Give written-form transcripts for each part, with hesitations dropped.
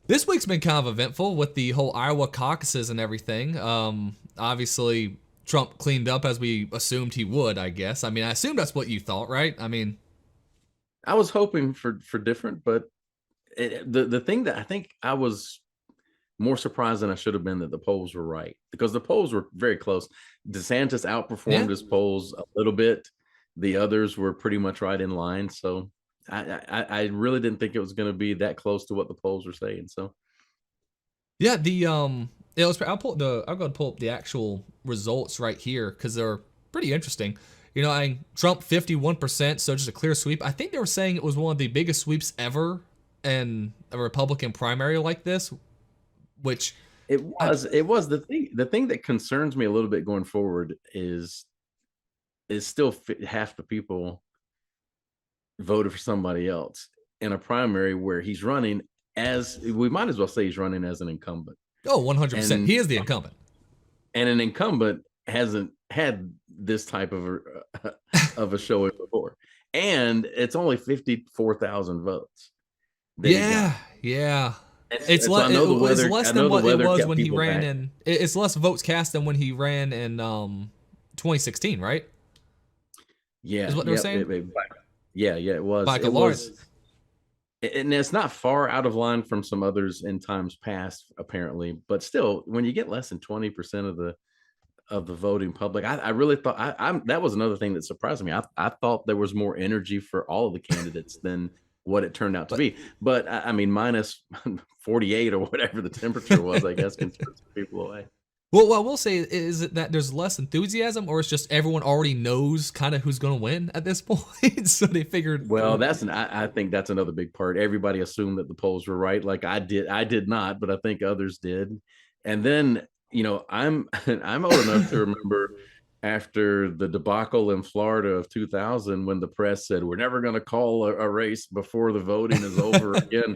This week's been kind of eventful with the whole Iowa caucuses and everything. Obviously, Trump cleaned up as we assumed he would, I guess. I mean, I assume that's what you thought, right? I mean, I was hoping for different, but the thing that I think I was more surprised than I should have been that the polls were right, because the polls were very close. DeSantis outperformed yeah. his polls a little bit. The others were pretty much right in line. So I really didn't think it was going to be that close to what the polls were saying. So Yeah, I'll go and pull up the actual results right here because they're pretty interesting. Trump 51%, so just a clear sweep. I think they were saying it was one of the biggest sweeps ever in a Republican primary like this, which it was the thing that concerns me a little bit going forward is still half the people voted for somebody else in a primary where he's running as, we might as well say he's running as an incumbent. 100%. And He is the incumbent. an incumbent hasn't had this type of a showing before. And it's only 54,000 votes that he Yeah, got. yeah. It's I know the It's weather. less I than know the what it weather was kept when he people ran back. in. It's less votes cast than when he ran in 2016, right? Is Yeah, what they were yep, saying yeah, it was. by It Lord. was, and it's not far out of line from some others in times past, apparently. But still, when you get less than 20% of the voting public, I really thought that was another thing that surprised me. I thought there was more energy for all of the candidates than what it turned out to But be. But I mean, minus 48 or whatever the temperature was, I guess, can turn some people away. well, what I will say is it that there's less enthusiasm, or it's just everyone already knows kind of who's going to win at this point, so they figured. Well, I think that's another big part. Everybody assumed that the polls were right. Like I did not, but I think others did. And then, I'm old enough to remember after the debacle in Florida of 2000, when the press said we're never going to call a race before the voting is over again.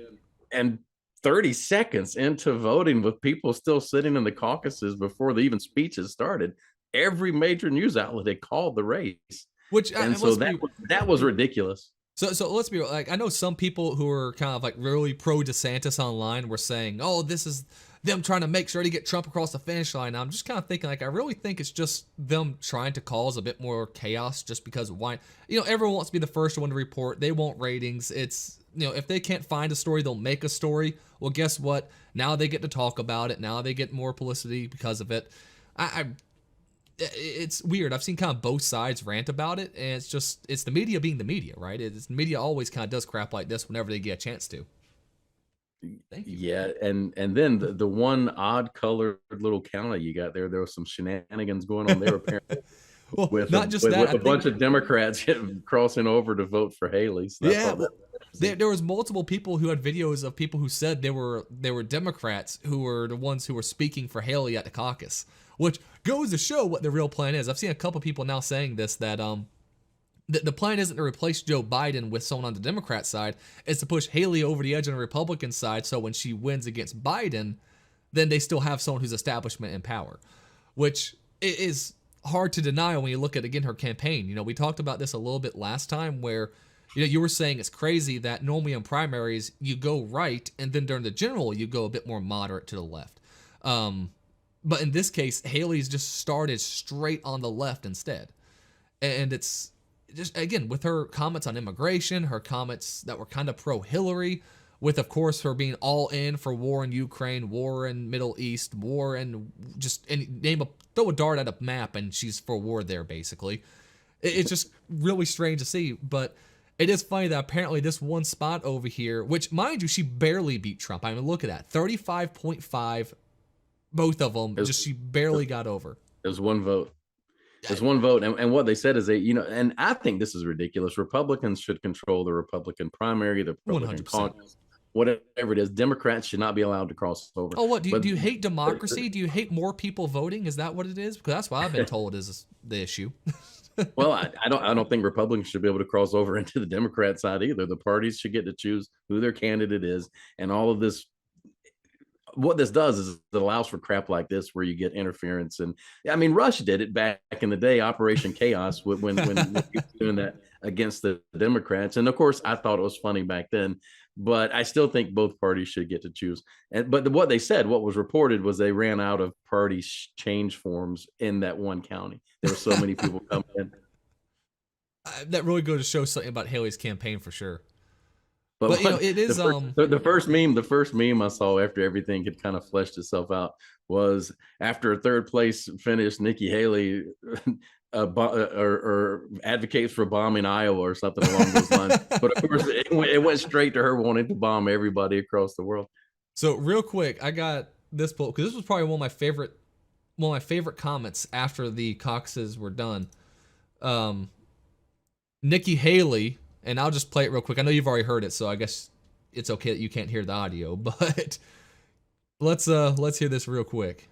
And 30 seconds into voting, with people still sitting in the caucuses before the even speeches started, every major news outlet had called the race. Which And so let's that be that was ridiculous. so let's be like, I know some people who are kind of like really pro DeSantis online were saying, "Oh, this is them trying to make sure to get Trump across the finish line." Now, I'm just kind of thinking like I really think it's just them trying to cause a bit more chaos, just because why everyone wants to be the first one to report. They want ratings. It's if they can't find a story, they'll make a story. Well, guess what? Now they get to talk about it. Now they get more publicity because of it. I it's weird. I've seen kind of both sides rant about it, and it's the media being the media, right? It's the media always kind of does crap like this whenever they get a chance to. Thank you. Yeah, and then the one odd colored little county you got there was some shenanigans going on there apparently, Well, with not just that. I a think bunch of Democrats crossing over to vote for Haley. So I yeah. thought that Well, was interesting. there was multiple people who had videos of people who said they were Democrats who were the ones who were speaking for Haley at the caucus, which goes to show what the real plan is. I've seen a couple people now saying this that the plan isn't to replace Joe Biden with someone on the Democrat side. It's to push Haley over the edge on the Republican side. So when she wins against Biden, then they still have someone who's establishment in power, which is hard to deny when you look at, again, her campaign. We talked about this a little bit last time where, you were saying it's crazy that normally in primaries you go right, and then during the general you go a bit more moderate to the left. But in this case, Haley's just started straight on the left instead. And it's just, again, with her comments on immigration, her comments that were kind of pro Hillary, with, of course, her being all in for war in Ukraine, war in Middle East, war in just throw a dart at a map and she's for war there, basically. It's just really strange to see, but it is funny that apparently this one spot over here, which, mind you, she barely beat Trump. I mean, look at that, 35.5, both of them, It was, just she barely got over. it was one vote. There's one vote, and what they said is and I think this is ridiculous. Republicans should control the Republican primary, the Republican 100%. caucus, whatever it is. Democrats should not be allowed to cross over. Oh, what do But you hate democracy? Do you hate more people voting? Is that what it is? Because that's what I've been told is the issue. well, I don't think Republicans should be able to cross over into the Democrat side either. The parties should get to choose who their candidate is, and all of this. What this does is it allows for crap like this where you get interference. And I mean, Rush did it back in the day, Operation Chaos, when he was doing that against the Democrats. And of course, I thought it was funny back then, but I still think both parties should get to choose. But what they said, what was reported, was they ran out of party change forms in that one county. There were so many people coming in. That really goes to show something about Haley's campaign for sure. But you know, it is the first meme I saw after everything had kind of fleshed itself out was after a third place finish, Nikki Haley or advocates for bombing Iowa or something along those lines. But of course, it went straight to her wanting to bomb everybody across the world. So real quick, I got this poll because this was probably one of my favorite comments after the caucuses were done. Nikki Haley, and I'll just play it real quick. I know you've already heard it, so I guess it's okay that you can't hear the audio, but let's hear this real quick.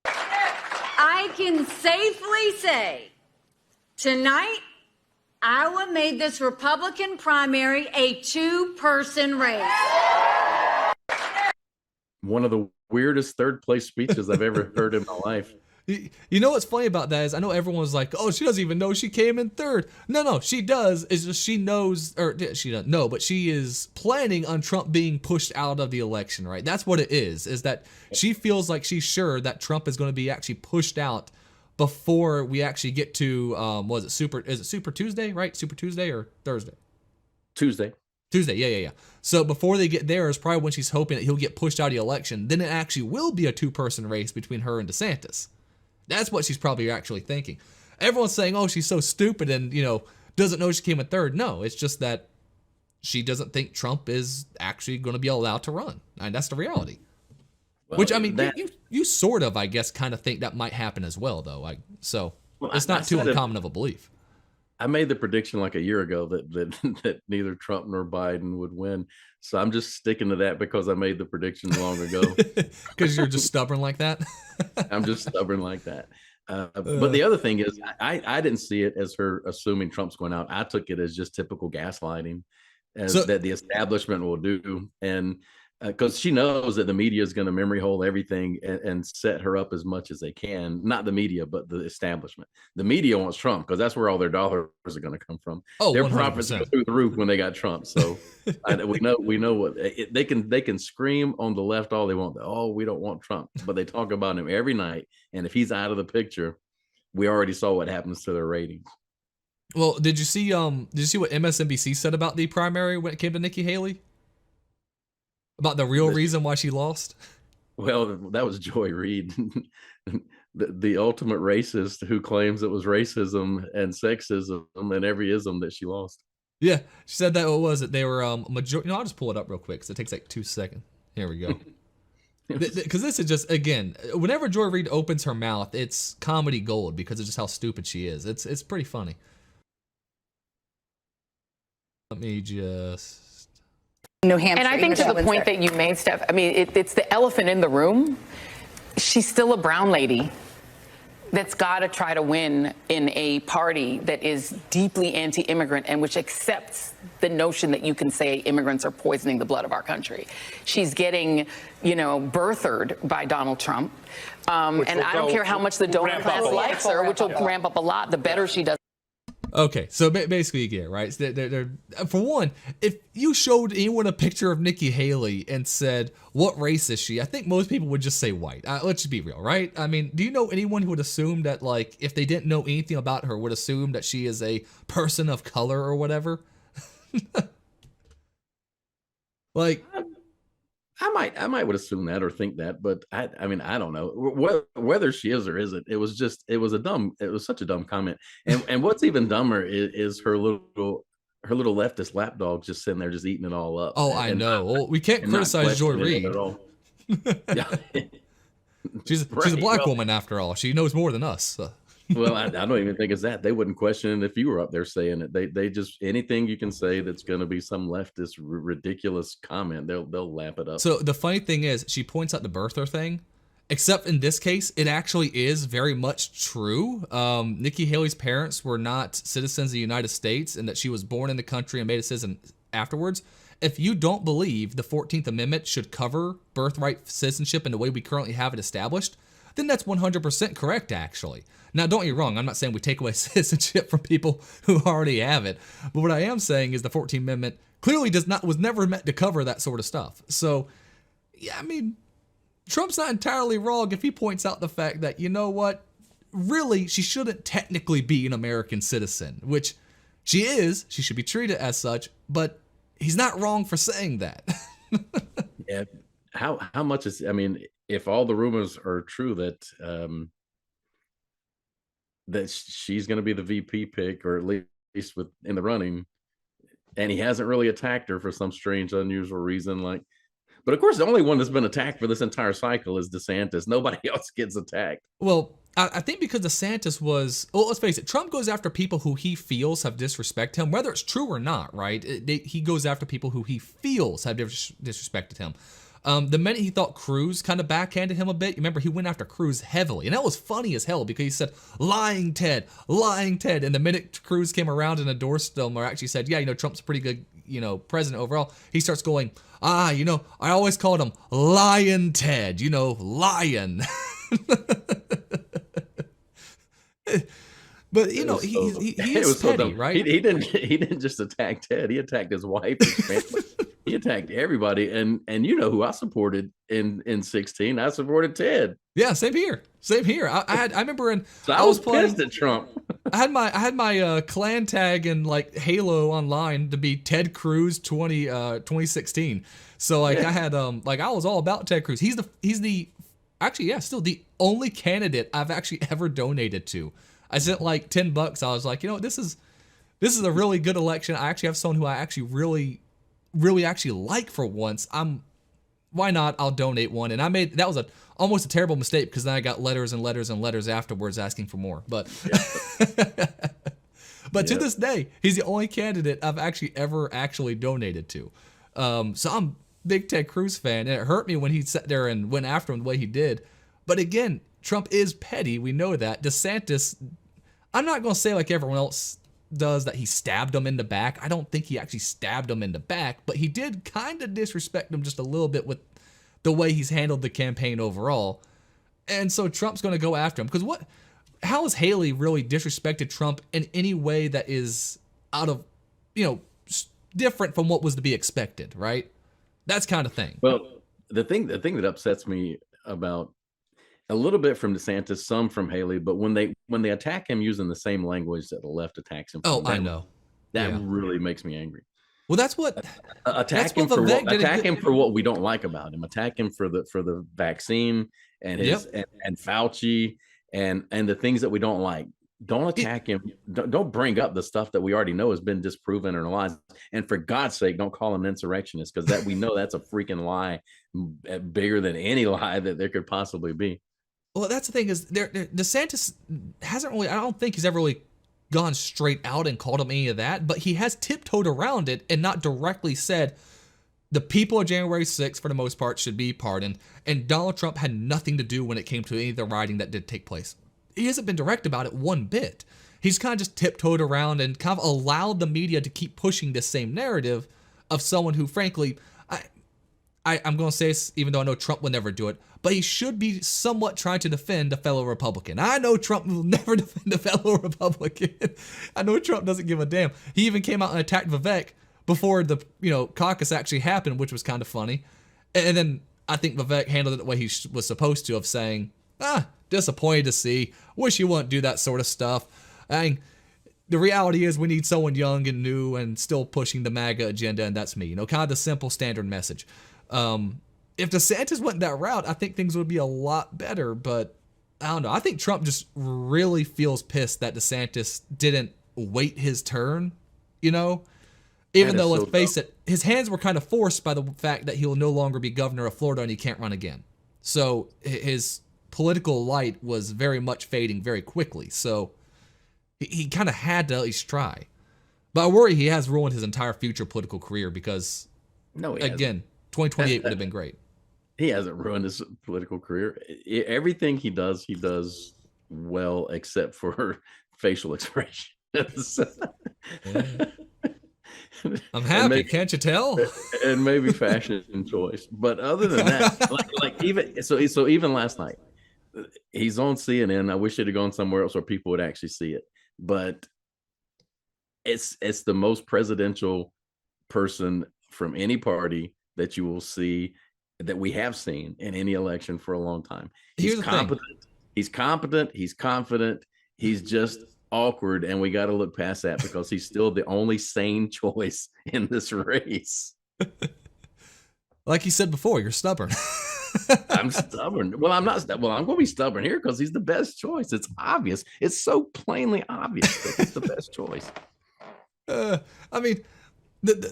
I can safely say tonight Iowa made this Republican primary a two-person race. One of the weirdest third place speeches I've ever heard in my life. You know what's funny about that is I know everyone was like, oh, she doesn't even know she came in third. No, she does. It's just she knows, or she doesn't know, but she is planning on Trump being pushed out of the election, right? That's what it is that she feels like she's sure that Trump is going to be actually pushed out before we actually get to, is it Super Tuesday, right? Super Tuesday or Thursday? Tuesday, yeah. So before they get there is probably when she's hoping that he'll get pushed out of the election. Then it actually will be a two-person race between her and DeSantis. That's what she's probably actually thinking. Everyone's saying, oh, she's so stupid and, doesn't know she came in third. No, it's just that she doesn't think Trump is actually going to be allowed to run. And that's the reality. Well, which, I mean, you sort of, I guess, kind of think that might happen as well, though. It's not too uncommon of a belief. I made the prediction like a year ago that neither Trump nor Biden would win. So I'm just sticking to that because I made the prediction long ago. Because you're just stubborn like that? I'm just stubborn like that. But the other thing is, I didn't see it as her assuming Trump's going out. I took it as just typical gaslighting that the establishment will do. And because she knows that the media is going to memory hole everything and set her up as much as they can. Not the media, but the establishment. The media wants Trump because that's where all their dollars are going to come from. Oh, their 100%. profits go through the roof when they got Trump. So we know what they can scream on the left all they want. Oh, we don't want Trump, but they talk about him every night. And if he's out of the picture, we already saw what happens to their ratings. Well, did you see what MSNBC said about the primary when it came to Nikki Haley? About the real reason why she lost? Well, that was Joy Reid, the ultimate racist who claims it was racism and sexism and every ism that she lost. Yeah, she said that. What was it? They were majority. I'll just pull it up real quick because it takes like 2 seconds. Here we go. Because this is just, again, whenever Joy Reid opens her mouth, it's comedy gold because of just how stupid she is. It's pretty funny. Let me just... New Hampshire. And I think to the point that you made, Steph, I mean, it's the elephant in the room. She's still a brown lady that's got to try to win in a party that is deeply anti-immigrant and which accepts the notion that you can say immigrants are poisoning the blood of our country. She's getting, birthered by Donald Trump. And I don't care how much the donor class likes her, which will ramp up a lot, the better she does. Okay, so basically you get it, right? So they're, for one, if you showed anyone a picture of Nikki Haley and said, what race is she? I think most people would just say white. Let's just be real, right? I mean, do you know anyone who would assume that, like, if they didn't know anything about her, would assume that she is a person of color or whatever? Like... I might would assume that or think that, but I mean, I don't know whether she is or isn't. It was such a dumb comment. And what's even dumber is her little leftist lapdog just sitting there just eating it all up. Oh, I know. Well, we can't criticize Joy Reid at all. She's a black woman after all. She knows more than us. Well, I don't even think it's that. They wouldn't question it if you were up there saying it. They just, anything you can say that's going to be some leftist ridiculous comment, they'll lap it up. So the funny thing is, she points out the birther thing, except in this case, it actually is very much true. Nikki Haley's parents were not citizens of the United States, and that she was born in the country and made a citizen afterwards. If you don't believe the 14th Amendment should cover birthright citizenship in the way we currently have it established, then that's 100% correct, actually. Now, don't get me wrong. I'm not saying we take away citizenship from people who already have it. But what I am saying is the 14th Amendment clearly was never meant to cover that sort of stuff. So, yeah, I mean, Trump's not entirely wrong if he points out the fact that, you know what, really, she shouldn't technically be an American citizen, which she is. She should be treated as such, but he's not wrong for saying that. Yeah. How much is, I mean, if all the rumors are true that that she's going to be the VP pick, or at least in the running, and he hasn't really attacked her for some strange, unusual reason, like, but of course, the only one that's been attacked for this entire cycle is DeSantis. Nobody else gets attacked. Well, I think because DeSantis was, well, let's face it, Trump goes after people who he feels have disrespected him, whether it's true or not, right? He goes after people who he feels have disrespected him. The minute he thought Cruz kind of backhanded him a bit, you remember he went after Cruz heavily. And that was funny as hell because he said, lying Ted, lying Ted. And the minute Cruz came around and endorsed him, or actually said, yeah, you know, Trump's a pretty good, you know, president overall, he starts going, you know, I always called him Lion Ted, you know, lion. But you know, he's petty, right? He didn't just attack Ted. He attacked his wife, his family. He attacked everybody. And you know who I supported in 16? I supported Ted. Yeah, same here. I remember so I was pissed at Trump. I had my clan tag in like Halo online to be Ted Cruz 2016. So like I had like I was all about Ted Cruz. He's the actually, yeah, still the only candidate I've actually ever donated to. I sent like $10. I was like, you know, this is a really good election. I actually have someone who I actually really actually like for once. Why not? I'll donate one. And that was almost a terrible mistake because then I got letters and letters and letters afterwards asking for more. But but to this day, he's the only candidate I've actually ever donated to. So I'm a big Ted Cruz fan, and it hurt me when he sat there and went after him the way he did. But again, Trump is petty. We know that. DeSantis, I'm not going to say like everyone else does that he stabbed him in the back. I don't think he actually stabbed him in the back, but he did kind of disrespect him just a little bit with the way he's handled the campaign overall. And so Trump's going to go after him. Because how has Haley really disrespected Trump in any way that is out of, you know, different from what was to be expected, right? That's kind of thing. Well, the thing that upsets me about a little bit from DeSantis, some from Haley, but when they attack him using the same language that the left attacks him. I know. That really makes me angry. Well, that's what attack him for what we don't like about him. Attack him for the vaccine and his and Fauci and the things that we don't like. Don't attack him. Don't bring up the stuff that we already know has been disproven in our lives. And for God's sake, don't call him an insurrectionist, because that we know that's a freaking lie, bigger than any lie that there could possibly be. Well, that's the thing is, DeSantis hasn't really, I don't think he's ever really gone straight out and called him any of that, but he has tiptoed around it and not directly said the people of January 6th, for the most part, should be pardoned, and Donald Trump had nothing to do when it came to any of the rioting that did take place. He hasn't been direct about it one bit. He's kind of just tiptoed around and kind of allowed the media to keep pushing this same narrative of someone who, frankly, I'm going to say this, even though I know Trump would never do it, but he should be somewhat trying to defend a fellow Republican. I know Trump will never defend a fellow Republican. I know Trump doesn't give a damn. He even came out and attacked Vivek before the caucus actually happened, which was kind of funny. And then I think Vivek handled it the way he was supposed to, of saying, disappointed to see, wish you wouldn't do that sort of stuff. The reality is we need someone young and new and still pushing the MAGA agenda, and that's me. Kind of the simple standard message. If DeSantis went that route, I think things would be a lot better, but I don't know. I think Trump just really feels pissed that DeSantis didn't wait his turn, even though, let's face it, his hands were kind of forced by the fact that he'll no longer be governor of Florida and he can't run again. So his political light was very much fading very quickly. So he kind of had to at least try. But I worry he has ruined his entire future political career because, again, 2028 would have been great. He hasn't ruined his political career. Everything he does well, except for facial expressions. I'm happy, can't you tell? And maybe fashion choice. But other than that, like even last night, He's on CNN. I wish it had gone somewhere else where people would actually see it. But it's the most presidential person from any party that you will see, that we have seen in any election for a long time. He's competent. He's competent. He's confident. He's just awkward, and we got to look past that because he's still the only sane choice in this race. Like you said before, you're stubborn. I'm stubborn. Well, I'm not. Well, I'm going to be stubborn here because he's the best choice. It's obvious. It's so plainly obvious that he's the best choice. I mean,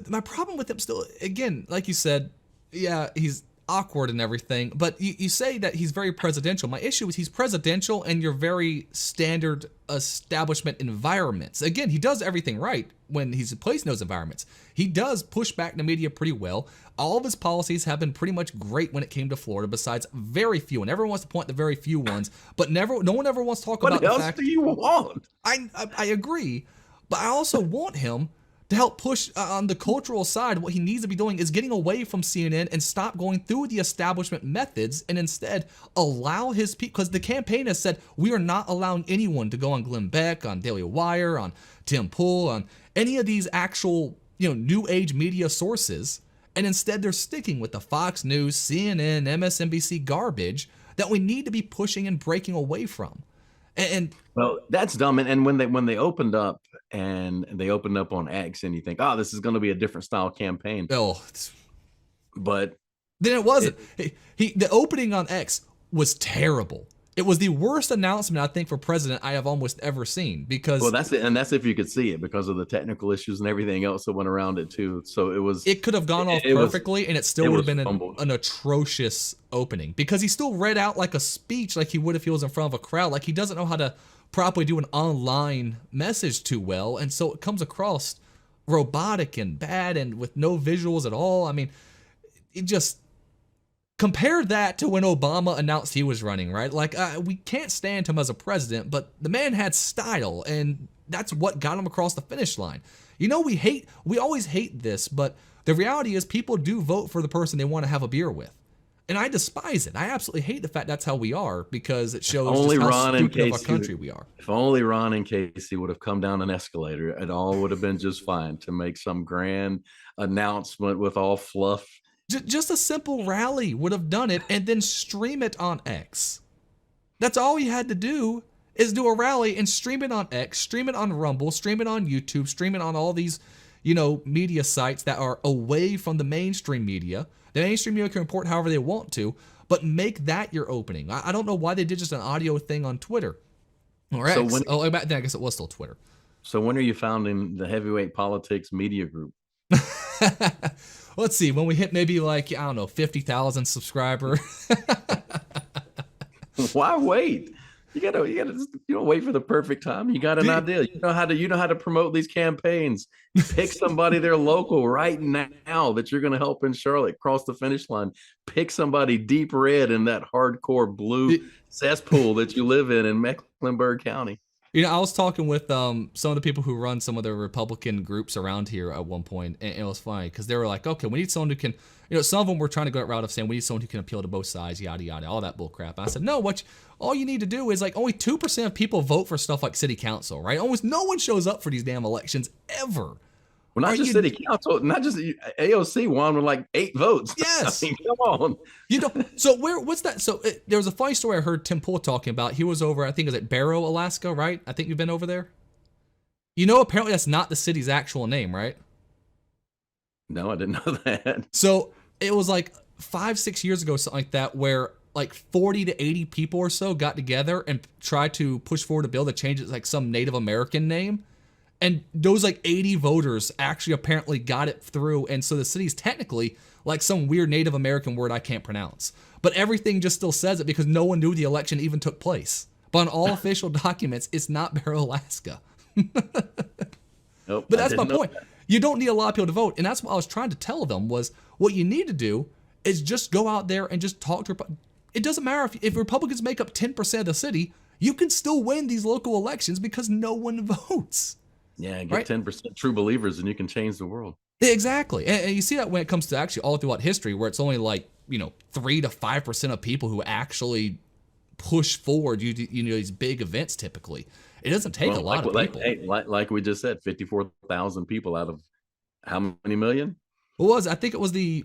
my problem with him still, again, like you said, yeah, he's awkward and everything, but you say that he's very presidential. My issue is he's presidential in your very standard establishment environments. Again, he does everything right when he's placed in those environments. He does push back the media pretty well. All of his policies have been pretty much great when it came to Florida, besides very few, and everyone wants to point to very few ones, but no one ever wants to talk about the fact. What else do you want? I agree, but I also want him to help push on the cultural side. What he needs to be doing is getting away from CNN and stop going through the establishment methods and instead allow his people, because the campaign has said, we are not allowing anyone to go on Glenn Beck, on Daily Wire, on Tim Pool, on any of these actual, new age media sources. And instead they're sticking with the Fox News, CNN, MSNBC garbage that we need to be pushing and breaking away from. And well, that's dumb. And when they opened up on X, and you think, oh, this is going to be a different style campaign. But then it wasn't. The opening on X was terrible. It was the worst announcement, I think, for president I have almost ever seen, because that's it, and that's if you could see it, because of the technical issues and everything else that went around it too. So it could have gone off perfectly, and it still would have been an atrocious opening, because he still read out like a speech like he would if he was in front of a crowd. Like, he doesn't know how to properly do an online message too well, and so it comes across robotic and bad and with no visuals at all. I mean, it just compare that to when Obama announced he was running, right? Like, we can't stand him as a president, but the man had style, and that's what got him across the finish line. We always hate this, but the reality is people do vote for the person they want to have a beer with. And I despise it. I absolutely hate the fact that's how we are, because it shows just how stupid of a country we are. If only Ron and Casey would have come down an escalator, it all would have been just fine to make some grand announcement with all fluff. Just a simple rally would have done it, and then stream it on X. That's all you had to do, is do a rally and stream it on X, stream it on Rumble, stream it on YouTube, stream it on all these, media sites that are away from the mainstream media. The mainstream media can report however they want to, but make that your opening. I don't know why they did just an audio thing on Twitter or X. Back then I guess it was still Twitter. So when are you founding the Heavyweight Politics Media Group? Let's see, when we hit maybe 50,000 subscriber. Why wait? You gotta wait for the perfect time. You got an idea. You know how to promote these campaigns. Pick somebody there local right now that you're gonna help in Charlotte cross the finish line. Pick somebody deep red in that hardcore blue cesspool that you live in Mecklenburg County. I was talking with some of the people who run some of the Republican groups around here at one point, and it was funny because they were like, okay, we need someone who can, some of them were trying to go that route of saying we need someone who can appeal to both sides, yada, yada, all that bull crap. And I said, no, all you need to do is only 2% of people vote for stuff like city council, right? Almost no one shows up for these damn elections ever. Well, not just city council, not just AOC won with 8 votes. Yes. I mean, come on. So what's that? So there was a funny story I heard Tim Pool talking about. He was over, I think it was at Barrow, Alaska, right? I think you've been over there. Apparently that's not the city's actual name, right? No, I didn't know that. So it was 5-6 years ago, something like that, where 40 to 80 people or so got together and tried to push forward a bill to change it to some Native American name. And those 80 voters actually apparently got it through. And so the city's technically some weird Native American word I can't pronounce. But everything just still says it because no one knew the election even took place. But on all official documents, it's not Barrow, Alaska. Nope, but that's my point. You don't need a lot of people to vote. And that's what I was trying to tell them was what you need to do is just go out there and just talk to. It doesn't matter if Republicans make up 10% of the city, you can still win these local elections because no one votes. Yeah, get 10% true believers and you can change the world. Exactly. And you see that when it comes to actually all throughout history where it's only 3 to 5% of people who actually push forward these big events typically. It doesn't take a lot of people. Like we just said, 54,000 people out of how many million? I think it was the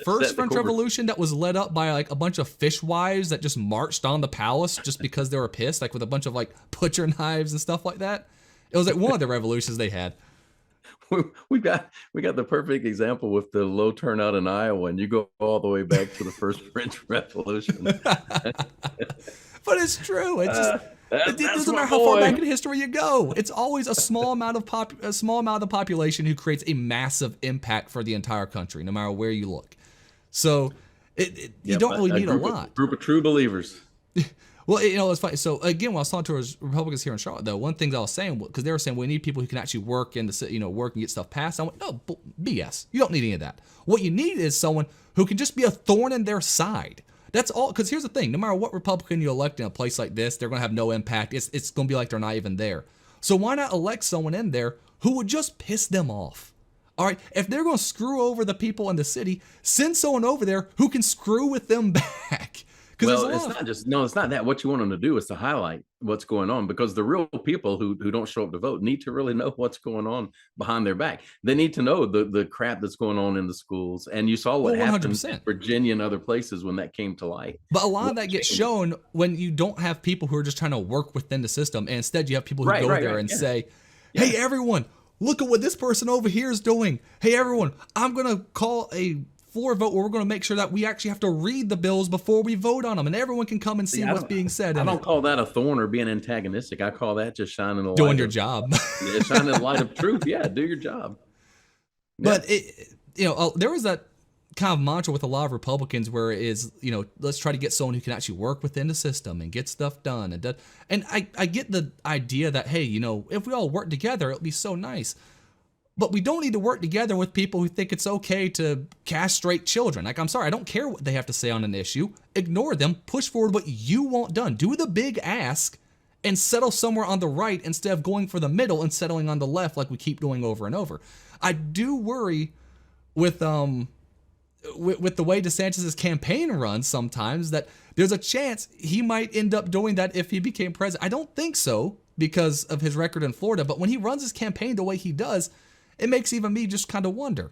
first French Revolution that was led up by like a bunch of fishwives that just marched on the palace just because they were pissed, like with a bunch of like butcher knives and stuff like that. It was like one of the revolutions they had. We got the perfect example with the low turnout in Iowa, and you go all the way back to the first French Revolution. But it's true. It's just it doesn't matter how far back in history you go. It's always a small amount of the population who creates a massive impact for the entire country, no matter where you look. So you don't really need a lot. Group of true believers. Well, it's funny. So again, when I was talking to Republicans here in Charlotte, though, one thing I was saying, because they were saying we need people who can actually work and get stuff passed. I went, no, BS. You don't need any of that. What you need is someone who can just be a thorn in their side. That's all. Because here's the thing: no matter what Republican you elect in a place like this, they're going to have no impact. It's going to be like they're not even there. So why not elect someone in there who would just piss them off? All right, if they're going to screw over the people in the city, send someone over there who can screw with them back. Well, it's not that. What you want them to do is to highlight what's going on, because the real people who don't show up to vote need to really know what's going on behind their back. They need to know the crap that's going on in the schools. And you saw what happened in Virginia and other places when that came to light. But a lot of that gets shown when you don't have people who are just trying to work within the system. And instead you have people who go there and say, hey, everyone, look at what this person over here is doing. Hey, everyone, I'm going to call a floor vote where we're going to make sure that we actually have to read the bills before we vote on them, and everyone can come and see what's being said. I don't call that a thorn or being antagonistic. I call that just shining the light. Doing your job. Shining the light of truth. Yeah, do your job. But there was that kind of mantra with a lot of Republicans where it is, let's try to get someone who can actually work within the system and get stuff done. And I get the idea that, hey, if we all work together, it'll be so nice. But we don't need to work together with people who think it's okay to castrate children. Like, I'm sorry, I don't care what they have to say on an issue. Ignore them, push forward what you want done. Do the big ask and settle somewhere on the right instead of going for the middle and settling on the left like we keep doing over and over. I do worry with the way DeSantis' campaign runs sometimes that there's a chance he might end up doing that if he became president. I don't think so because of his record in Florida, but when he runs his campaign the way he does, it makes even me just kind of wonder.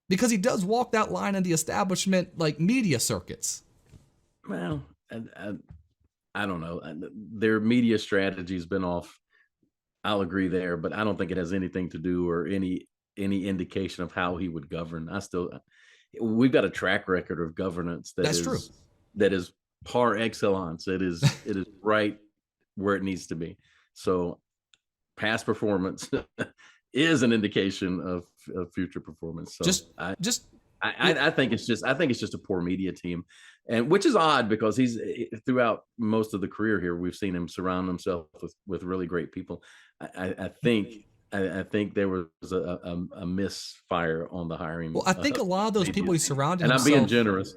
Because he does walk that line in the establishment, like media circuits. Well, I don't know. Their media strategy's been off. I'll agree there, but I don't think it has anything to do or any indication of how he would govern. We've got a track record of governance that is par excellence. It is right where it needs to be. So past performance is an indication of future performance. So I think it's just a poor media team, and which is odd because he's throughout most of the career here, we've seen him surround himself with really great people. I think there was a misfire on the hiring. Well, I think a lot of those people he surrounded himself. And I'm being generous.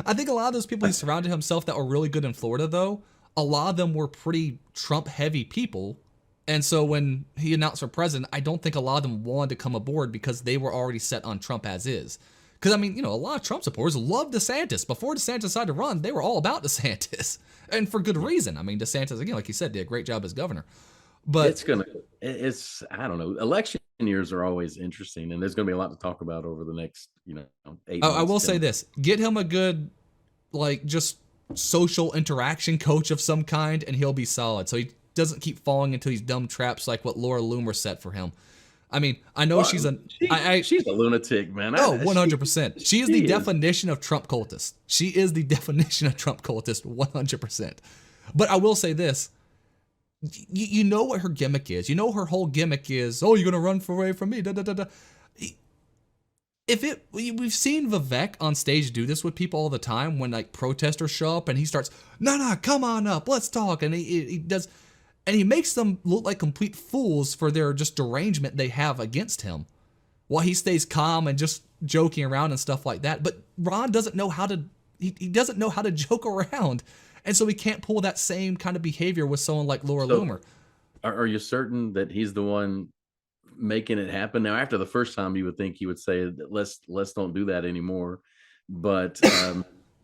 I think a lot of those people he surrounded himself that were really good in Florida, though, a lot of them were pretty Trump-heavy people. And so when he announced for president, I don't think a lot of them wanted to come aboard because they were already set on Trump as is. Because, I mean, a lot of Trump supporters loved DeSantis. Before DeSantis decided to run, they were all about DeSantis. And for good reason. I mean, DeSantis, again, like you said, did a great job as governor. But I don't know. Election years are always interesting, and there's going to be a lot to talk about over the next, 8 months. I will say this. Get him a good, just social interaction coach of some kind, and he'll be solid. So he doesn't keep falling into these dumb traps like what Laura Loomer set for him. I mean, I know she's a lunatic, man. 100%. She is the definition of Trump cultist. She is the definition of Trump cultist, 100%. But I will say this. You know what her gimmick is. You know her whole gimmick is, oh, you're going to run away from me. Da, da, da, da. We've seen Vivek on stage do this with people all the time when protesters show up and he starts, no, come on up, let's talk. And he does, and he makes them look like complete fools for their just derangement they have against him while he stays calm and just joking around and stuff like that. But Ron doesn't know how to, he doesn't know how to joke around. And so we can't pull that same kind of behavior with someone like Laura Loomer. Are you certain that he's the one making it happen? Now, after the first time, you would think he would say, let's don't do that anymore. But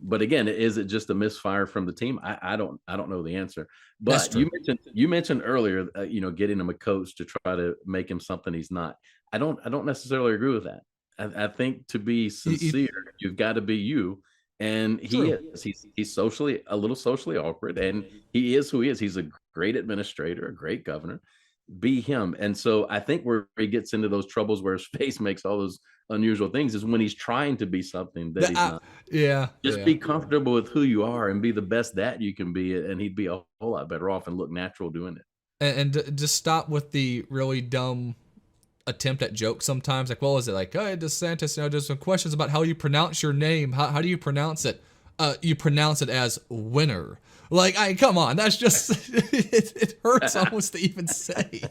But again, is it just a misfire from the team? I don't know the answer. That's But true. you mentioned earlier, getting him a coach to try to make him something he's not. I don't necessarily agree with that. I think to be sincere, you've got to be you. And he True. is. He's a little socially awkward, and he is who he is. He's a great administrator, a great governor. Be him. And so I think where he gets into those troubles where his face makes all those unusual things is when he's trying to be something that he's not. Yeah. Just yeah. be comfortable with who you are and be the best that you can be, and he'd be a whole lot better off and look natural doing it. And just stop with the really dumb attempt at jokes sometimes. Like, what was it? Like, hey, DeSantis, there's some questions about how you pronounce your name. How do you pronounce it? You pronounce it as winner. Like, come on. That's just, it hurts almost to even say.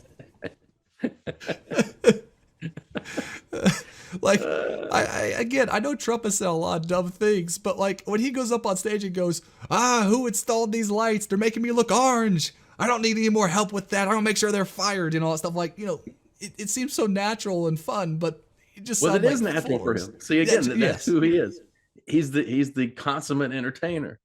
Like, again, I know Trump has said a lot of dumb things, but like when he goes up on stage and goes, who installed these lights? They're making me look orange. I don't need any more help with that. I don't make sure they're fired and all that stuff. Like, it seems so natural and fun, but it just Well, sounds it like is natural for fools. him. See, again, that's Yes. who he is. He's the consummate entertainer.